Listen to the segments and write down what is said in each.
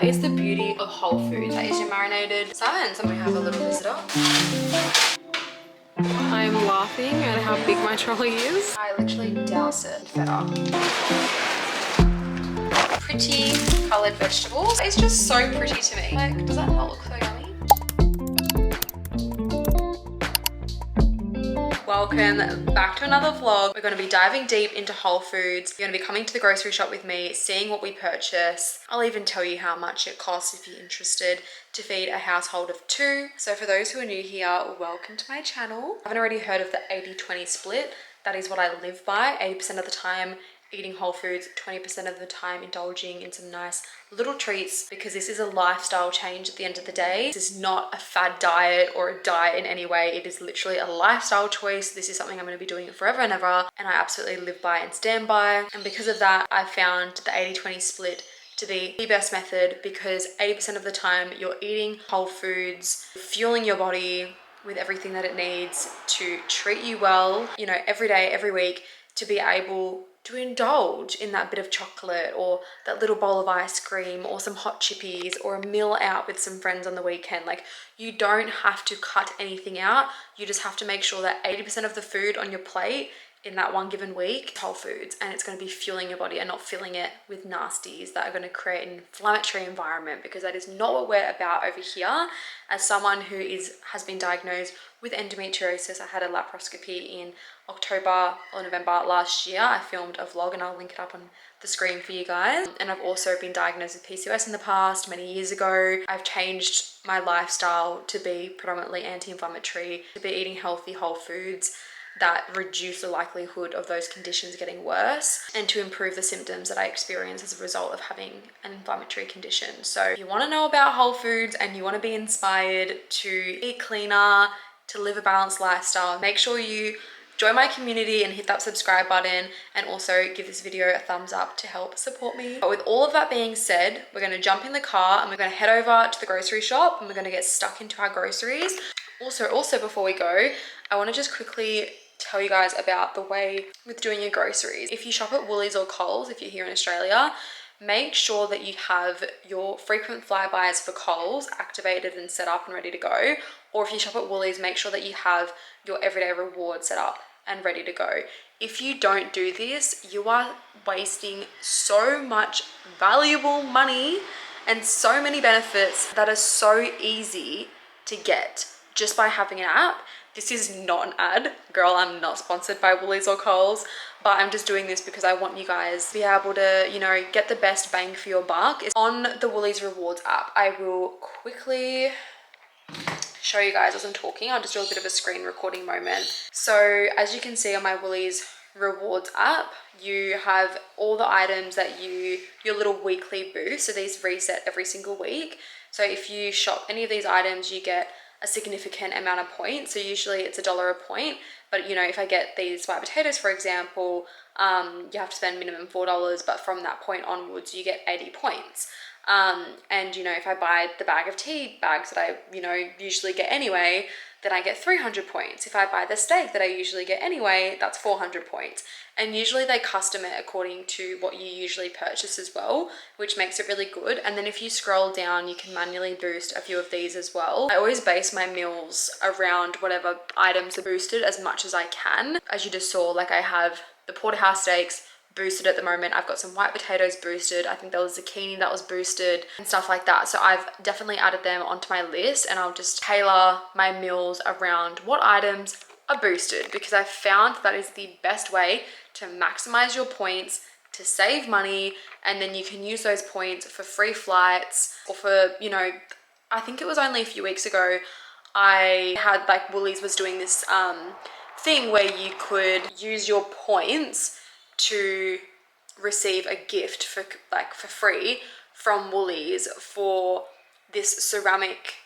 That is the beauty of Whole Foods. That is your marinated salmon. So we have a little visitor. I'm laughing at how big my trolley is. I literally douse it in feta. Pretty coloured vegetables. It's just so pretty to me. Like, does that not look so yummy? Welcome back to another vlog. We're going to be diving deep into Whole Foods. You're going to be coming to the grocery shop with me, seeing what we purchase. I'll even tell you how much it costs if you're interested to feed a household of 2. So for those who are new here, welcome to my channel. I haven't already heard of the 80-20 split. That is what I live by. 80% of the time eating whole foods, 20% of the time indulging in some nice little treats, because this is a lifestyle change at the end of the day. This is not a fad diet or a diet in any way. It is literally a lifestyle choice. This is something I'm going to be doing forever and ever, and I absolutely live by and stand by. And because of that, I found the 80-20 split to be the best method, because 80% of the time you're eating whole foods, fueling your body with everything that it needs to treat you well, you know, every day, every week, to be able to indulge in that bit of chocolate or that little bowl of ice cream or some hot chippies or a meal out with some friends on the weekend. Like, you don't have to cut anything out. You just have to make sure that 80% of the food on your plate in that one given week, whole foods, and it's going to be fueling your body and not filling it with nasties that are going to create an inflammatory environment, because that is not what we're about over here. As someone who has been diagnosed with endometriosis, I had a laparoscopy in October or November last year. I filmed a vlog and I'll link it up on the screen for you guys. And I've also been diagnosed with PCOS in the past, many years ago. I've changed my lifestyle to be predominantly anti-inflammatory, to be eating healthy whole foods that reduce the likelihood of those conditions getting worse, and to improve the symptoms that I experience as a result of having an inflammatory condition. So if you want to know about whole foods and you want to be inspired to eat cleaner, to live a balanced lifestyle, make sure you join my community and hit that subscribe button, and also give this video a thumbs up to help support me. But with all of that being said, we're going to jump in the car and we're going to head over to the grocery shop and we're going to get stuck into our groceries. Also before we go, I want to just quickly tell you guys about the way with doing your groceries. If you shop at Woolies or Coles, if you're here in Australia, make sure that you have your frequent flybys for Coles activated and set up and ready to go. Or if you shop at Woolies, make sure that you have your everyday reward set up and ready to go. If you don't do this, you are wasting so much valuable money and so many benefits that are so easy to get just by having an app. This is not an ad, girl. I'm not sponsored by Woolies or Coles, but I'm just doing this because I want you guys to be able to, you know, get the best bang for your buck. It's on the Woolies Rewards app. I will quickly show you guys as I'm talking. I'll just do a bit of a screen recording moment. So as you can see on my Woolies Rewards app, you have all the items that your little weekly boost. So these reset every single week. So if you shop any of these items, you get a significant amount of points. So usually it's $1 a point, but you know, if I get these white potatoes, for example, you have to spend minimum $4, but from that point onwards, you get 80 points. And you know, if I buy the bag of tea bags that I, you know, usually get anyway, then I get 300 points. If I buy the steak that I usually get anyway, that's 400 points. And usually they custom it according to what you usually purchase as well, which makes it really good. And then if you scroll down, you can manually boost a few of these as well. I always base my meals around whatever items are boosted as much as I can. As you just saw, like I have the porterhouse steaks boosted at the moment. I've got some white potatoes boosted. I think there was zucchini that was boosted and stuff like that. So I've definitely added them onto my list, and I'll just tailor my meals around what items are boosted, because I've found that is the best way to maximize your points, to save money, and then you can use those points for free flights, or for, you know, I think it was only a few weeks ago, I had, like, Woolies was doing this thing where you could use your points to receive a gift for free from Woolies for this ceramic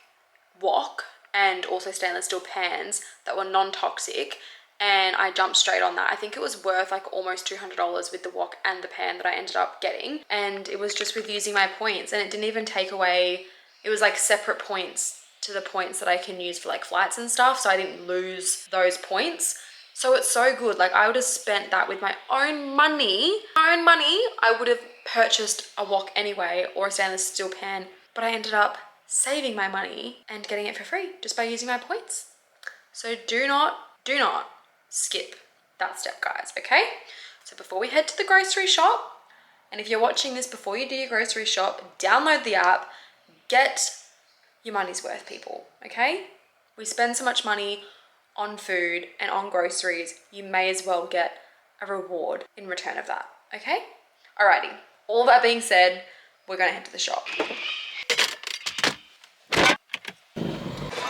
wok and also stainless steel pans that were non-toxic, and I jumped straight on that. I think it was worth like almost $200 with the wok and the pan that I ended up getting, and it was just with using my points, and it didn't even take away, it was like separate points to the points that I can use for like flights and stuff, so I didn't lose those points. So it's so good. Like, I would have spent that with my own money. I would have purchased a wok anyway, or a stainless steel pan, but I ended up saving my money and getting it for free just by using my points. So do not skip that step, guys, okay? So before we head to the grocery shop, and if you're watching this before you do your grocery shop, download the app, get your money's worth, people, okay? We spend so much money on food and on groceries, you may as well get a reward in return of that, okay? Alrighty, all that being said, we're gonna head to the shop.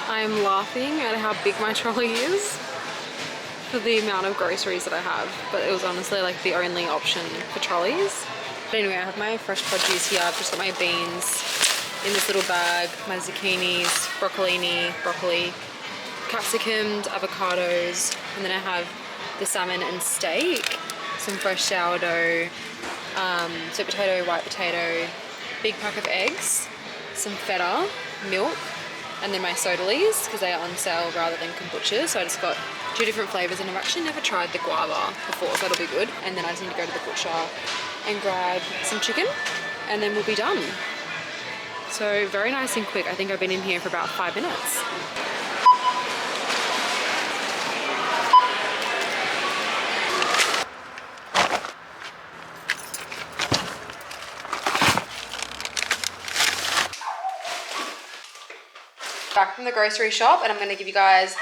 I'm laughing at how big my trolley is for the amount of groceries that I have, but it was honestly like the only option for trolleys. But anyway, I have my fresh produce here. I've just got my beans in this little bag, my zucchinis, broccoli, capsicums, avocados, and then I have the salmon and steak, some fresh sourdough, sweet potato, white potato, big pack of eggs, some feta, milk, and then my soda leaves because they are on sale rather than kombucha. So I just got 2 different flavors, and I've actually never tried the guava before, so that'll be good. And then I just need to go to the butcher and grab some chicken, and then we'll be done. So very nice and quick. I think I've been in here for about 5 minutes. Back from the grocery shop, and I'm going to give you guys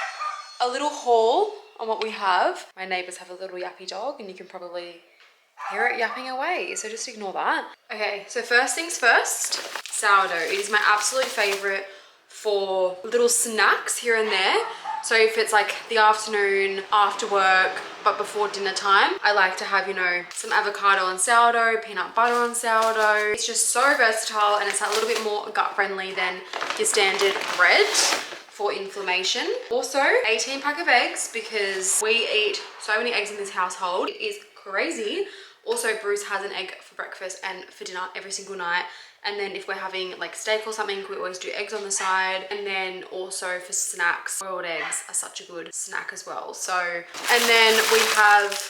a little haul on what we have. My neighbors have a little yappy dog, and you can probably hear it yapping away, so just ignore that. Okay, so first things first, sourdough. It is my absolute favorite for little snacks here and there. So if it's like the afternoon after work but before dinner time, I like to have, you know, some avocado on sourdough, peanut butter on sourdough. It's just so versatile, and it's a little bit more gut friendly than your standard bread for inflammation. Also 18 pack of eggs, because we eat so many eggs in this household. It is crazy. Also, Bruce has an egg for breakfast and for dinner every single night. And then if we're having like steak or something, we always do eggs on the side. And then also for snacks, boiled eggs are such a good snack as well. So, and then we have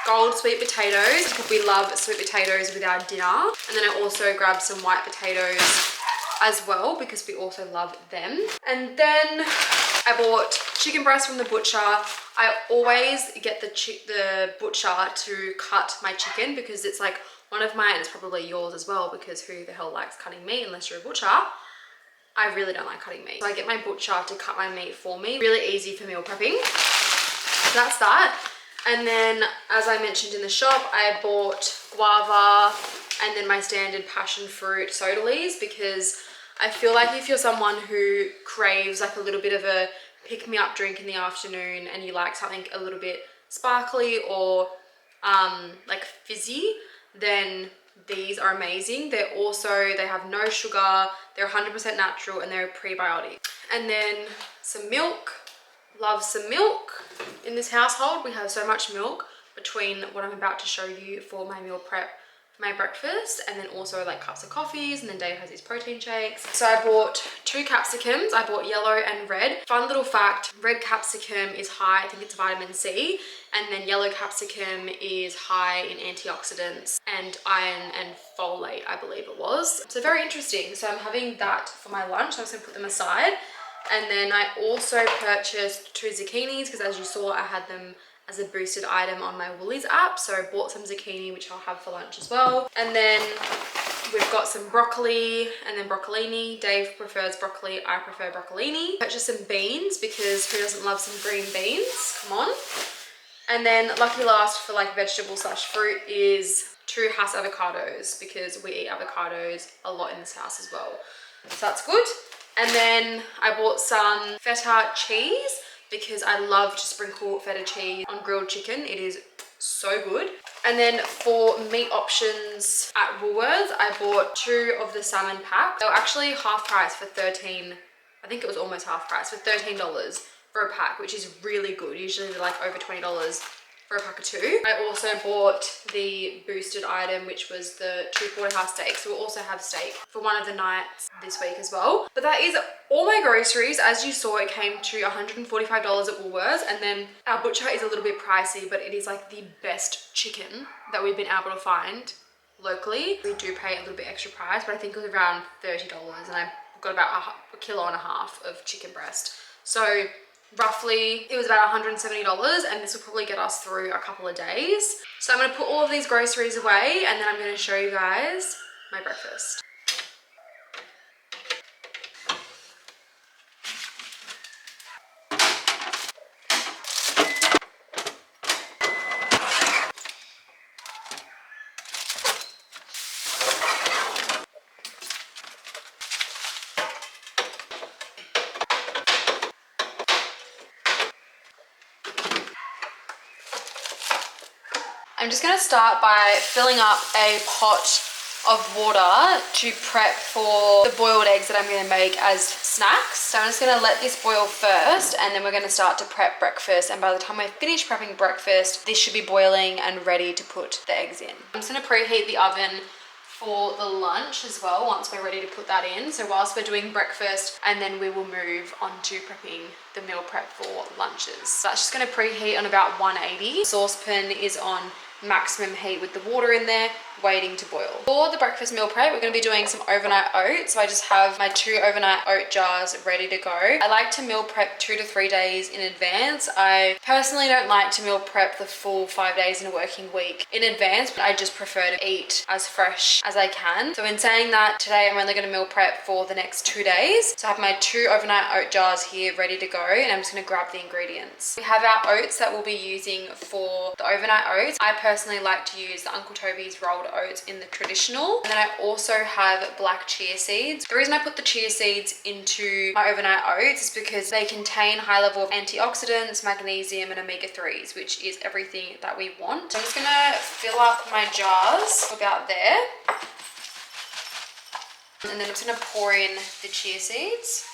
gold sweet potatoes, because we love sweet potatoes with our dinner. And then I also grabbed some white potatoes as well, because we also love them. And then I bought chicken breast from the butcher. I always get the butcher to cut my chicken, because it's like one of mine, and it's probably yours as well, because who the hell likes cutting meat unless you're a butcher? I really don't like cutting meat. So I get my butcher to cut my meat for me. Really easy for meal prepping. So that's that. And then, as I mentioned in the shop, I bought guava and then my standard passion fruit soda leaves, because I feel like if you're someone who craves like a little bit of a pick-me-up drink in the afternoon, and you like something a little bit sparkly or like fizzy, then these are amazing. They have no sugar, they're 100% natural, and they're prebiotic. And then some milk. Love some milk. In this household, we have so much milk between what I'm about to show you for my meal prep, my breakfast, and then also like cups of coffees, and then Dave has his protein shakes. So I bought 2 capsicums. I bought yellow and red. Fun little fact, red capsicum is high, I think it's vitamin C, and then yellow capsicum is high in antioxidants and iron and folate, I believe it was. So very interesting. So I'm having that for my lunch, so I'm just gonna put them aside. And then I also purchased 2 zucchinis, because as you saw, I had them as a boosted item on my Woolies app. So I bought some zucchini, which I'll have for lunch as well. And then we've got some broccoli and then broccolini. Dave prefers broccoli, I prefer broccolini. Purchased some beans, because who doesn't love some green beans? Come on. And then lucky last for like vegetable slash fruit is 2 Hass avocados, because we eat avocados a lot in this house as well. So that's good. And then I bought some feta cheese, because I love to sprinkle feta cheese on grilled chicken. It is so good. And then for meat options at Woolworths, I bought 2 of the salmon packs. They were actually half price for $13. I think it was almost half price for $13 for a pack, which is really good. Usually they're like over $20 for a pack of 2. I also bought the boosted item, which was the 2 porterhouse steaks. So we'll also have steak for one of the nights this week as well. But that is all my groceries. As you saw, it came to $145 at Woolworths, and then our butcher is a little bit pricey, but it is like the best chicken that we've been able to find locally, we do pay a little bit extra price, but I think it was around $30, and I got about a kilo and a half of chicken breast. So roughly it was about $170, and this will probably get us through a couple of days. So I'm going to put all of these groceries away, and then I'm going to show you guys my breakfast. I'm just going to start by filling up a pot of water to prep for the boiled eggs that I'm going to make as snacks. So I'm just going to let this boil first, and then we're going to start to prep breakfast, and by the time I finish prepping breakfast, this should be boiling and ready to put the eggs in. I'm just going to preheat the oven for the lunch as well once we're ready to put that in. So whilst we're doing breakfast, and then we will move on to prepping the meal prep for lunches. So that's just going to preheat on about 180. Saucepan is on maximum heat with the water in there, waiting to boil. For the breakfast meal prep, we're going to be doing some overnight oats. So I just have my 2 overnight oat jars ready to go. I like to meal prep 2 to 3 days in advance. I personally don't like to meal prep the full 5 days in a working week in advance, but I just prefer to eat as fresh as I can. So in saying that, today I'm only going to meal prep for the next 2 days. So I have my 2 overnight oat jars here ready to go, and I'm just going to grab the ingredients. We have our oats that we'll be using for the overnight oats. I personally like to use the Uncle Toby's rolled oats in the traditional, and then I also have black chia seeds. The reason I put the chia seeds into my overnight oats is because they contain high level of antioxidants, magnesium, and omega-3s, which is everything that we want. So I'm just gonna fill up my jars about there, and then I'm just gonna pour in the chia seeds.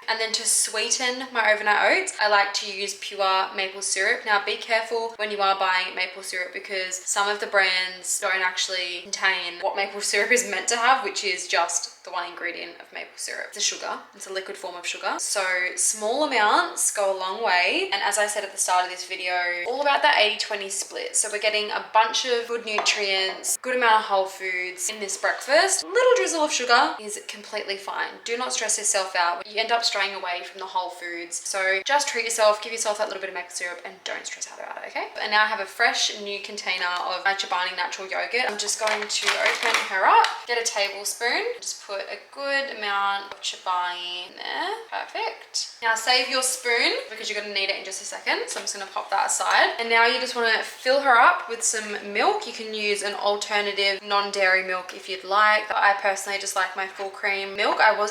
And then to sweeten my overnight oats, I like to use pure maple syrup. Now be careful when you are buying maple syrup, because some of the brands don't actually contain what maple syrup is meant to have, which is just the one ingredient of maple syrup. It's a sugar. It's a liquid form of sugar. So small amounts go a long way. And as I said at the start of this video, all about that 80-20 split. So we're getting a bunch of good nutrients, good amount of whole foods in this breakfast. A little drizzle of sugar is completely fine. Do not stress yourself out. You end up straying away from the whole foods. So just treat yourself, give yourself that little bit of maple syrup, and don't stress out about it, okay? And now I have a fresh new container of my Chobani natural yogurt. I'm just going to open her up, get a tablespoon, just put a good amount of Chobani in there. Perfect. Now save your spoon because you're going to need it in just a second. So I'm just going to pop that aside. And now you just want to fill her up with some milk. You can use an alternative non-dairy milk if you'd like. But I personally just like my full cream milk. I was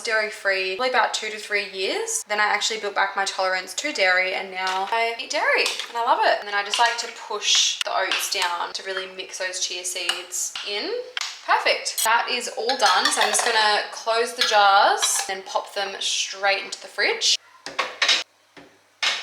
dairy free probably about 2 to 3 years. Then I actually built back my tolerance to dairy, and now I eat dairy and I love it. And then I just like to push the oats down to really mix those chia seeds in. Perfect. That is all done. So I'm just gonna close the jars and pop them straight into the fridge.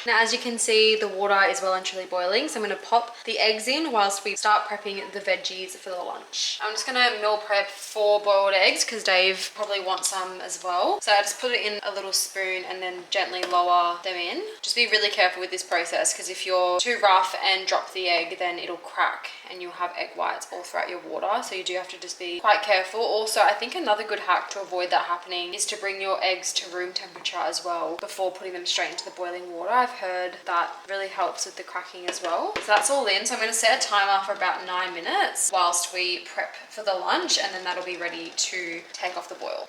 Now, as you can see, the water is well and truly boiling. So I'm going to pop the eggs in whilst we start prepping the veggies for the lunch. I'm just going to meal prep 4 boiled eggs because Dave probably wants some as well. So I just put it in a little spoon and then gently lower them in. Just be really careful with this process, because if you're too rough and drop the egg, then it'll crack and you'll have egg whites all throughout your water. So you do have to just be quite careful. Also, I think another good hack to avoid that happening is to bring your eggs to room temperature as well before putting them straight into the boiling water. I've heard that really helps with the cracking as well. So that's all in. So I'm going to set a timer for about 9 minutes whilst we prep for the lunch, and then that'll be ready to take off the boil.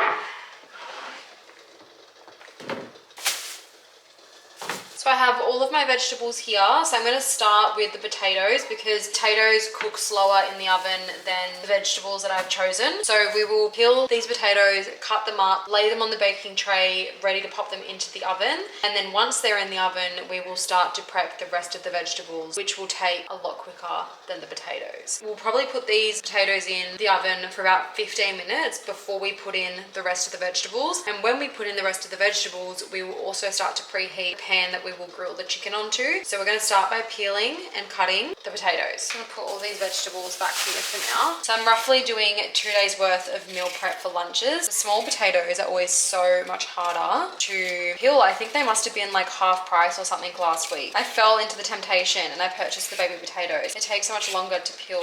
So I have all of my vegetables here. So I'm going to start with the potatoes because potatoes cook slower in the oven than the vegetables that I've chosen. So we will peel these potatoes, cut them up, lay them on the baking tray, ready to pop them into the oven. And then once they're in the oven, we will start to prep the rest of the vegetables, which will take a lot quicker than the potatoes. We'll probably put these potatoes in the oven for about 15 minutes before we put in the rest of the vegetables. And when we put in the rest of the vegetables, we will also start to preheat the pan that we will grill the chicken onto. So we're going to start by peeling and cutting the potatoes. I'm going to put all these vegetables back here for now. So I'm roughly doing 2 days worth of meal prep for lunches. The small potatoes are always so much harder to peel. I think they must have been like half price or something last week. I fell into the temptation and I purchased the baby potatoes. It takes so much longer to peel.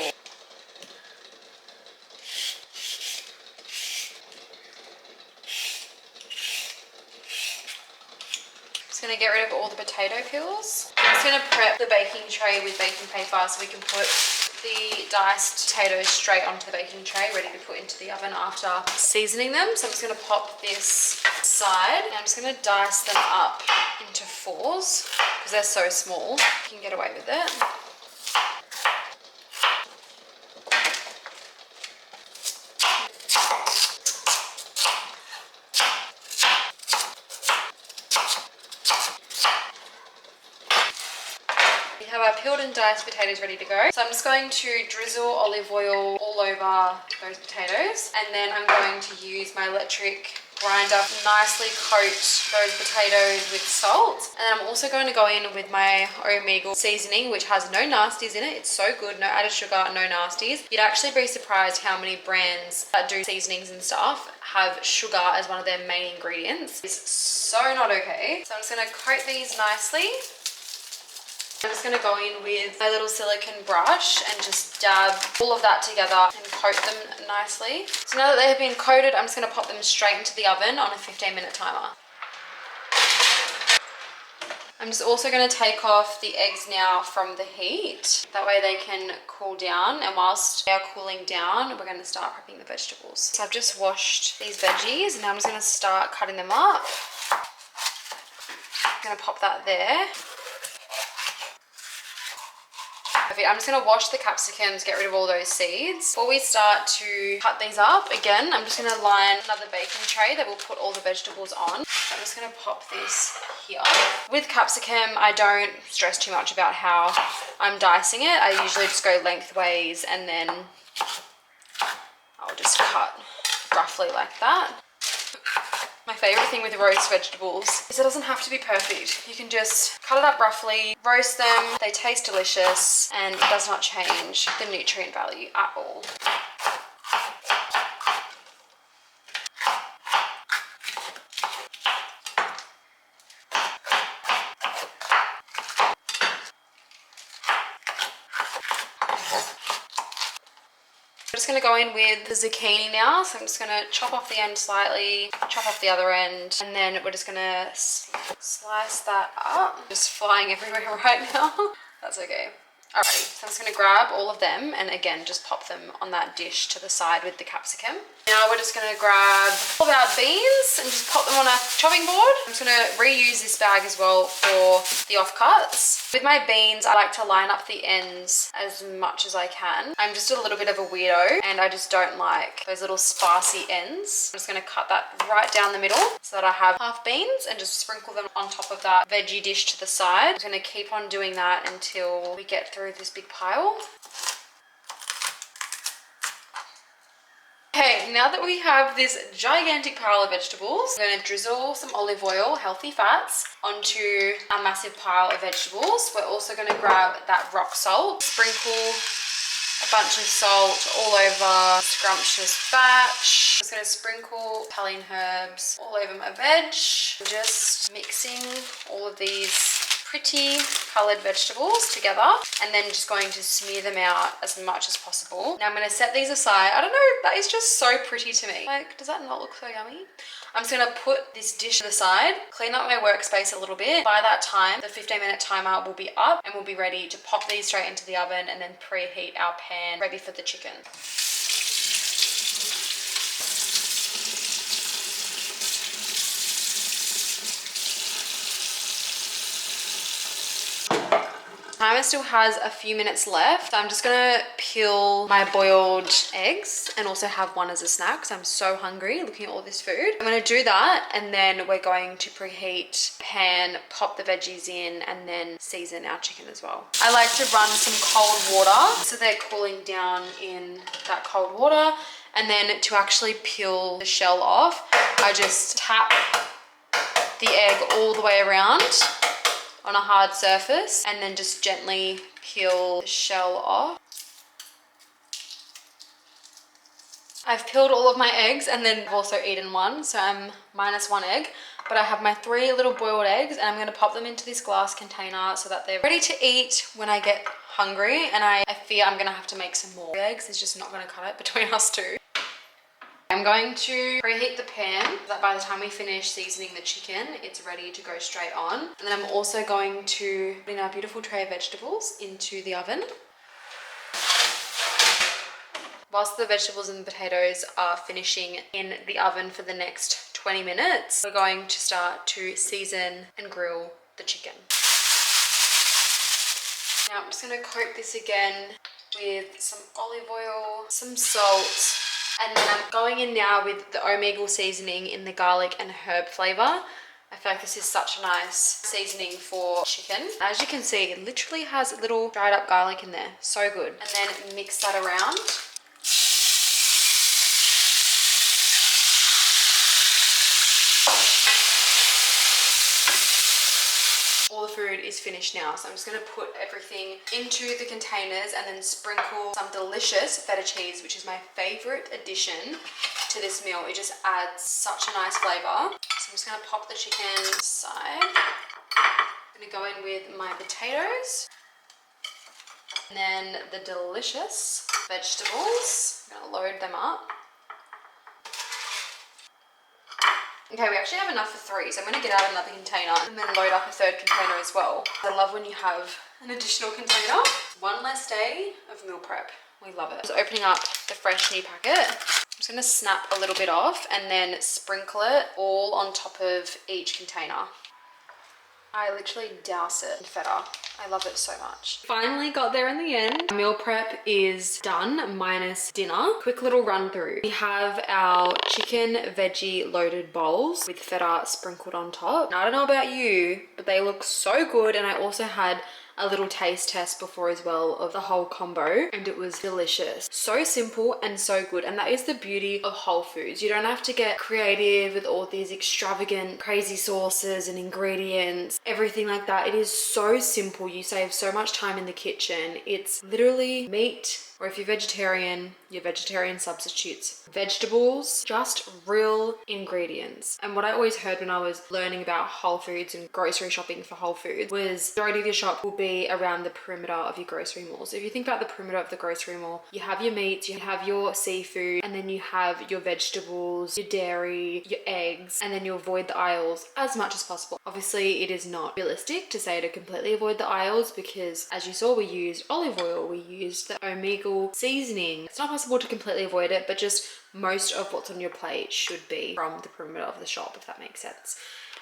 gonna get rid of all the potato peels. I'm just gonna prep the baking tray with baking paper so we can put the diced potatoes straight onto the baking tray, ready to put into the oven after seasoning them. So I'm just gonna pop this aside, and I'm just gonna dice them up into 4s because they're so small. You can get away with it. We have our peeled and diced potatoes ready to go. So I'm just going to drizzle olive oil all over those potatoes, and then I'm going to use my electric grinder to nicely coat those potatoes with salt. And then I'm also going to go in with my Omegle seasoning, which has no nasties in it. It's so good, no added sugar, no nasties. You'd actually be surprised how many brands that do seasonings and stuff have sugar as one of their main ingredients. It's so not okay. So I'm just going to coat these nicely. I'm just going to go in with my little silicone brush and just dab all of that together and coat them nicely. So now that they have been coated, I'm just going to pop them straight into the oven on a 15-minute timer. I'm just also going to take off the eggs now from the heat. That way they can cool down, and whilst they are cooling down, we're going to start prepping the vegetables. So I've just washed these veggies and now I'm just going to start cutting them up. I'm going to pop that there. I'm just going to wash the capsicums, get rid of all those seeds. Before we start to cut these up, again, I'm just going to line another baking tray that we'll put all the vegetables on. So I'm just going to pop this here. With capsicum, I don't stress too much about how I'm dicing it. I usually just go lengthways and then I'll just cut roughly like that. My favourite thing with roast vegetables is it doesn't have to be perfect. You can just cut it up roughly, roast them, they taste delicious, and it does not change the nutrient value at all. I'm just going to go in with the zucchini now, so I'm just going to chop off the end slightly, chop off the other end, and then we're just going to slice that up. Just flying everywhere right now. That's okay. Alrighty, so I'm just going to grab all of them and again just pop them on that dish to the side with the capsicum. Now we're just going to grab all of our beans and just pop them on a chopping board. I'm just going to reuse this bag as well for the offcuts. With my beans, I like to line up the ends as much as I can. I'm just a little bit of a weirdo and I just don't like those little spicy ends. I'm just going to cut that right down the middle so that I have half beans and just sprinkle them on top of that veggie dish to the side. I'm going to keep on doing that until we get through this big pile. Okay, now that we have this gigantic pile of vegetables, I'm going to drizzle some olive oil, healthy fats, onto a massive pile of vegetables. We're also going to grab that rock salt, sprinkle a bunch of salt all over scrumptious batch. I'm just going to sprinkle Italian herbs all over my veg. Just mixing all of these pretty coloured vegetables together and then just going to smear them out as much as possible. Now I'm going to set these aside. I don't know, that is just so pretty to me. Like, does that not look so yummy? I'm just going to put this dish to the side, clean up my workspace a little bit. By that time, the 15-minute timer will be up and we'll be ready to pop these straight into the oven and then preheat our pan ready for the chicken. Timer still has a few minutes left. I'm just gonna peel my boiled eggs and also have one as a snack because I'm so hungry looking at all this food. I'm gonna do that and then we're going to preheat pan, pop the veggies in and then season our chicken as well. I like to run some cold water so they're cooling down in that cold water, and then to actually peel the shell off, I just tap the egg all the way around on a hard surface and then just gently peel the shell off. I've peeled all of my eggs and then I've also eaten one, so I'm minus one egg, but I have my 3 little boiled eggs and I'm going to pop them into this glass container so that they're ready to eat when I get hungry, and I fear I'm going to have to make some more eggs. It's just not going to cut it between us two. I'm going to preheat the pan so that by the time we finish seasoning the chicken, it's ready to go straight on. And then I'm also going to put in our beautiful tray of vegetables into the oven. Whilst the vegetables and the potatoes are finishing in the oven for the next 20 minutes, we're going to start to season and grill the chicken. Now I'm just going to coat this again with some olive oil, some salt, and then I'm going in now with the Omegle seasoning in the garlic and herb flavour. I feel like this is such a nice seasoning for chicken. As you can see, it literally has a little dried up garlic in there. So good. And then mix that around. All the food is finished now, so I'm just going to put everything into the containers and then sprinkle some delicious feta cheese, which is my favourite addition to this meal. It just adds such a nice flavour. So I'm just going to pop the chicken aside. I'm going to go in with my potatoes and then the delicious vegetables. I'm going to load them up. Okay, we actually have enough for 3, so I'm going to get out another container and then load up a 3rd container as well. I love when you have an additional container. One less day of meal prep. We love it. Just opening up the fresh new packet. I'm just going to snap a little bit off and then sprinkle it all on top of each container. I literally douse it in feta. I love it so much. Finally got there in the end. Meal prep is done minus dinner. Quick little run through. We have our chicken veggie loaded bowls with feta sprinkled on top. Now, I don't know about you, but they look so good. And I also had a little taste test before as well of the whole combo, and it was delicious. So simple and so good. And that is the beauty of Whole Foods. You don't have to get creative with all these extravagant crazy sauces and ingredients, everything like that. It is so simple. You save so much time in the kitchen. It's literally meat, or if you're vegetarian, your vegetarian substitutes, vegetables, just real ingredients. And what I always heard when I was learning about Whole Foods and grocery shopping for Whole Foods was the majority of your shop will be around the perimeter of your grocery mall. So if you think about the perimeter of the grocery mall, you have your meats, you have your seafood, and then you have your vegetables, your dairy, your eggs, and then you avoid the aisles as much as possible. Obviously, it is not realistic to say to completely avoid the aisles because, as you saw, we used olive oil, we used the Omegle seasoning. It's not possible to completely avoid it, but just most of what's on your plate should be from the perimeter of the shop, if that makes sense.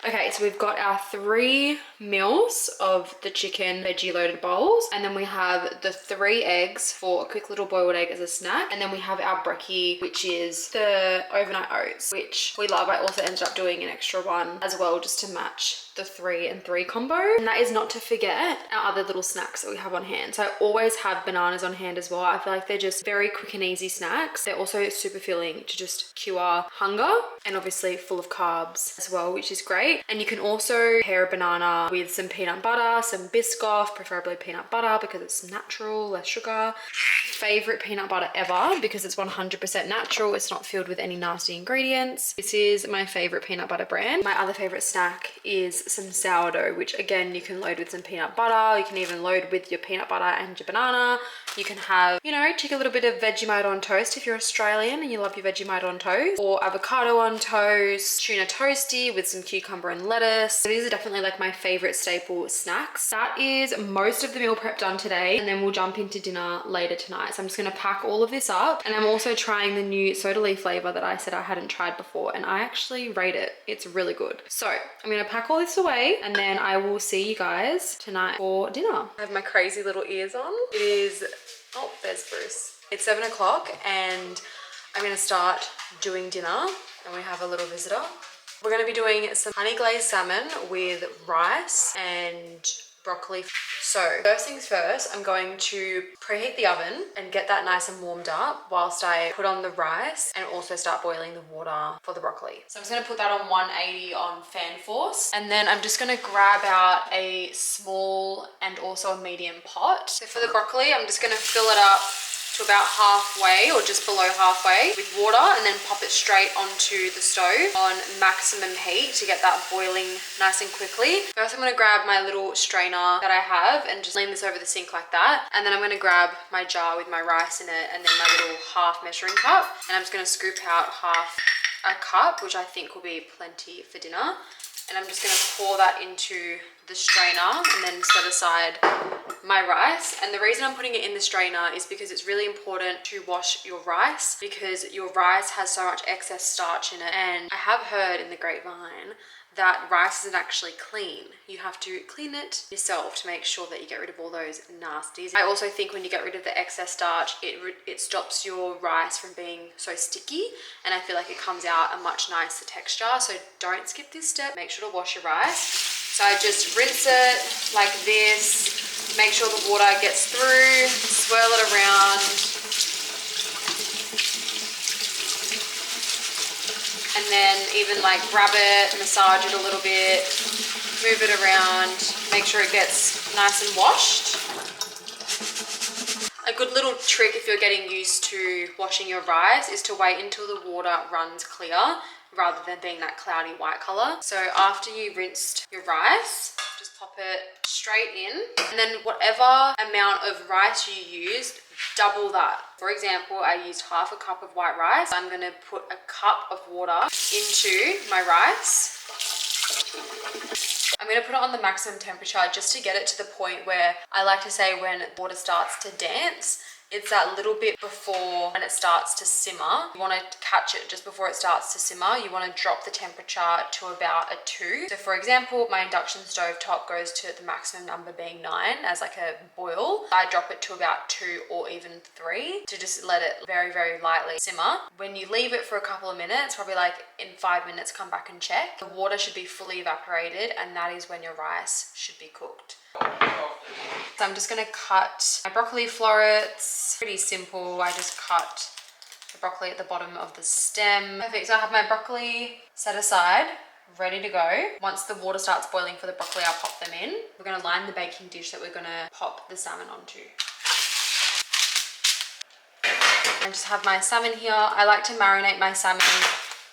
Okay, so we've got our 3 meals of the chicken veggie loaded bowls, and then we have the 3 eggs for a quick little boiled egg as a snack, and then we have our brekkie, which is the overnight oats, which we love. I also ended up doing an extra one as well just to match the 3 and 3 combo. And that is not to forget our other little snacks that we have on hand. So I always have bananas on hand as well. I feel like they're just very quick and easy snacks. They're also super filling to just cure hunger, and obviously full of carbs as well, which is great. And you can also pair a banana with some peanut butter, some Biscoff, preferably peanut butter because it's natural, less sugar. Favorite peanut butter ever because it's 100% natural. It's not filled with any nasty ingredients. This is my favorite peanut butter brand. My other favorite snack is some sourdough, which again, you can load with some peanut butter. You can even load with your peanut butter and your banana. You can have, you know, take a little bit of Vegemite on toast if you're Australian and you love your Vegemite on toast, or avocado on toast, tuna toasty with some cucumber and lettuce. So these are definitely like my favorite staple snacks. That is most of the meal prep done today, and then we'll jump into dinner later tonight. So I'm just going to pack all of this up, and I'm also trying the new soda leaf flavor that I said I hadn't tried before, and I actually rate it. It's really good. So I'm going to pack all this away, and then I will see you guys tonight for dinner. I have my crazy little ears on. It is, oh, there's Bruce. It's 7 o'clock and I'm going to start doing dinner, and we have a little visitor. We're going to be doing some honey glazed salmon with rice and broccoli. So first things first, I'm going to preheat the oven and get that nice and warmed up whilst I put on the rice and also start boiling the water for the broccoli. So I'm just going to put that on 180 on fan force, and then I'm just going to grab out a small and also a medium pot. So for the broccoli, I'm just going to fill it up to about halfway or just below halfway with water, and then pop it straight onto the stove on maximum heat to get that boiling nice and quickly. First I'm going to grab my little strainer that I have and just lean this over the sink like that, and then I'm going to grab my jar with my rice in it and then my little half measuring cup, and I'm just going to scoop out half a cup, which I think will be plenty for dinner. And I'm just going to pour that into the strainer and then set aside my rice. And the reason I'm putting it in the strainer is because it's really important to wash your rice, because your rice has so much excess starch in it. And I have heard in the grapevine that rice isn't actually clean. You have to clean it yourself to make sure that you get rid of all those nasties. I also think when you get rid of the excess starch, it stops your rice from being so sticky, and I feel like it comes out a much nicer texture. So don't skip this step. Make sure to wash your rice. So I just rinse it like this, make sure the water gets through, swirl it around, and then even like grab it, massage it a little bit, move it around, make sure it gets nice and washed. A good little trick if you're getting used to washing your rice is to wait until the water runs clear rather than being that cloudy white color. So after you rinsed your rice, just pop it straight in, and then whatever amount of rice you used, double that. For example, I used half a cup of white rice. I'm going to put a cup of water into my rice. I'm going to put it on the maximum temperature just to get it to the point where I like to say when water starts to dance. It's that little bit before when it starts to simmer. You want to catch it just before it starts to simmer. You want to drop the temperature to about a 2. So for example, my induction stove top goes to the maximum number being 9 as like a boil. I drop it to about 2 or even 3 to just let it very, very lightly simmer. When you leave it for a couple of minutes, probably like in 5 minutes, come back and check. The water should be fully evaporated, and that is when your rice should be cooked. So I'm just going to cut my broccoli florets. Pretty simple. I just cut the broccoli at the bottom of the stem. Perfect. So I have my broccoli set aside, ready to go. Once the water starts boiling for the broccoli, I'll pop them in. We're going to line the baking dish that we're going to pop the salmon onto. I just have my salmon here. I like to marinate my salmon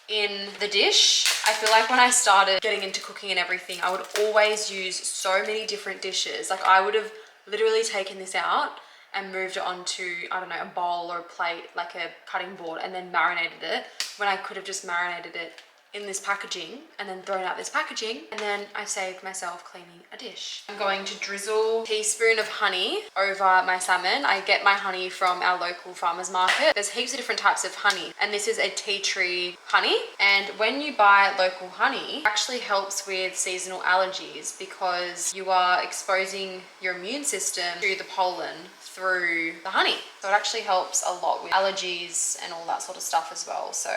in the dish. I feel like when I started getting into cooking and everything, I would always use so many different dishes. Like I would have literally taken this out and moved it onto, I don't know, a bowl or a plate, like a cutting board, and then marinated it, when I could have just marinated it in this packaging and then thrown out this packaging, and then I saved myself cleaning a dish. I'm going to drizzle a teaspoon of honey over my salmon. I get my honey from our local farmers market. There's heaps of different types of honey, and this is a tea tree honey. And when you buy local honey, it actually helps with seasonal allergies because you are exposing your immune system to the pollen through the honey. So it actually helps a lot with allergies and all that sort of stuff as well. So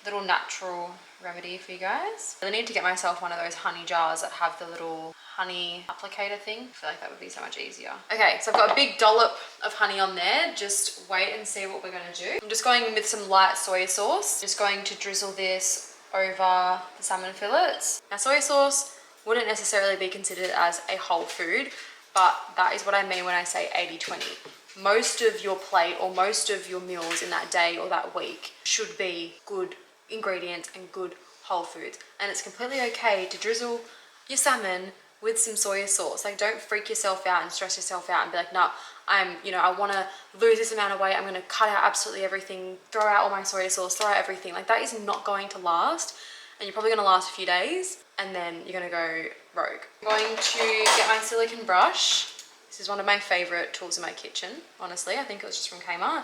little natural remedy for you guys. I need to get myself one of those honey jars that have the little honey applicator thing. I feel like that would be so much easier. Okay, so I've got a big dollop of honey on there. Just wait and see what we're going to do. I'm just going in with some light soy sauce. Just going to drizzle this over the salmon fillets. Now soy sauce wouldn't necessarily be considered as a whole food, but that is what I mean when I say 80-20. Most of your plate or most of your meals in that day or that week should be good ingredients and good whole foods, and it's completely okay to drizzle your salmon with some soy sauce. Like, don't freak yourself out and stress yourself out and be like, no, I want to lose this amount of weight, I'm going to cut out absolutely everything, throw out all my soy sauce, throw out everything. Like, that is not going to last, and you're probably going to last a few days and then you're going to go rogue. I'm going to get my silicone brush. This is one of my favorite tools in my kitchen, honestly. I think it was just from Kmart.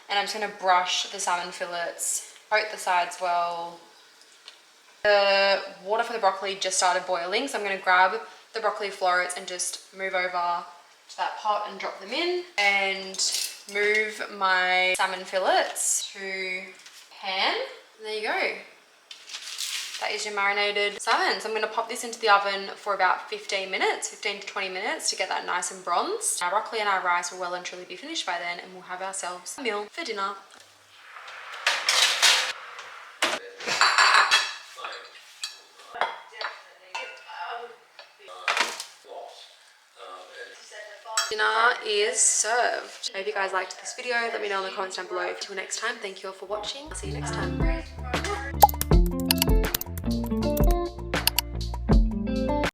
And I'm just going to brush the salmon fillets, coat the sides well. The water for the broccoli just started boiling, so I'm going to grab the broccoli florets and just move over to that pot and drop them in, and move my salmon fillets to pan. And there you go. That is your marinated salmon. So I'm going to pop this into the oven for about 15 to 20 minutes to get that nice and bronzed. Our broccoli and our rice will well and truly be finished by then, and we'll have ourselves a meal for dinner. Dinner is served. I hope you guys liked this video. Let me know in the comments down below. Until next time, thank you all for watching. I'll see you next time.